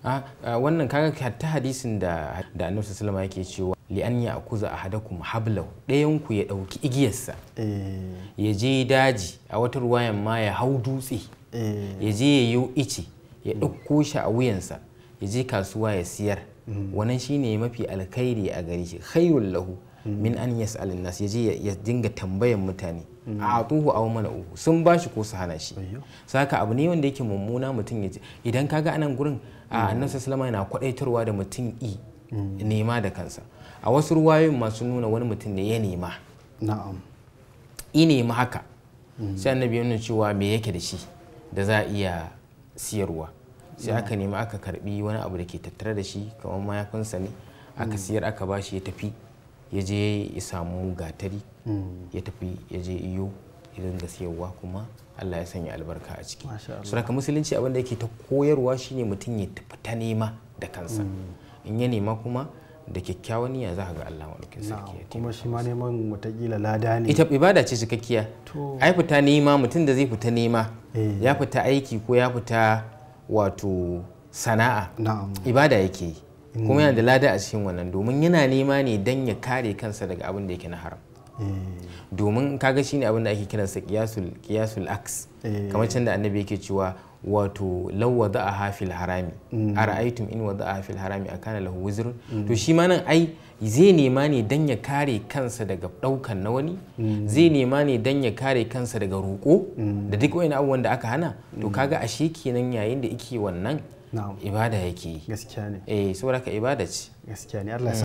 wannan kaga hatta hadisin da Annabi sallallahu alaihi yake cewa li an ya'kuza ahadakum hablahu, ɗayan ku ya dauki igiyarsa ya je daji, a wata ruwayan ma ya hau dutse ya je ya yi ice ya ɗauko shi a wuyansa ya je kasuwa ya siyar, wannan shine mafi alkhairi a gare shi, khairul lahu min an yas'alun nas, ya je ya dinga tambayan mutane a atuhu aw mana'uhu, sun bashi ko su hana shi. Saka abu ne wanda yake mummuna mutum ya je, idan kaga anan gurin Annabi sallallahu alaihi yana kwadaitarwa da mutum nema da kansa. A wasu ruwayoyin masu nuna wani mutum ne ya nema, na'am, nema haka sai Annabi ya nuna cewa me yake da shi da za a iya siyarwa, sai aka nema aka karbi wani abu da ke tattare da shi kamar mayafinsa ne, aka siyar aka bashi ya tafi, ya je ya samu gatari ya tafi ya je iyo ya dinga siyarwa, kuma Allah ya sanya albarka a ciki. Saboda musulunci abin da yake ta koyarwa shine mutum ya tafi ta nema da kansa, in ya nema kuma da kyakkyawan niyya za ka ga Allah madaukakin sarki ya kuma shi ma neman watakila lada ne, ita ibada ce cikakkiya. Ai fita nema, mutum da zai fita nema ya fita aiki ko ya fita wato sana'a, ibada yake yi kuma yana da lada a cikin wannan, domin yana nema ne don ya kare kansa daga abin da yake na haram. Domin kaga shine abin da ake kiransa qiyasul aks, kamar can da Annabi yake cewa wato law wada'aha fil harami ara'aytum in wada'aha fil harami akana lahu wizr. To shi ma nan ai zai nema ne dan ya kare kansa daga daukan na wani, zai nema ne dan ya kare kansa daga roƙo da duk wani abubuwan da aka hana. To kaga ashe kenan yayin da yake wannan ibada yake yi. Gaskiya ne. Saboda ka ibada ce. Gaskiya ne. Allah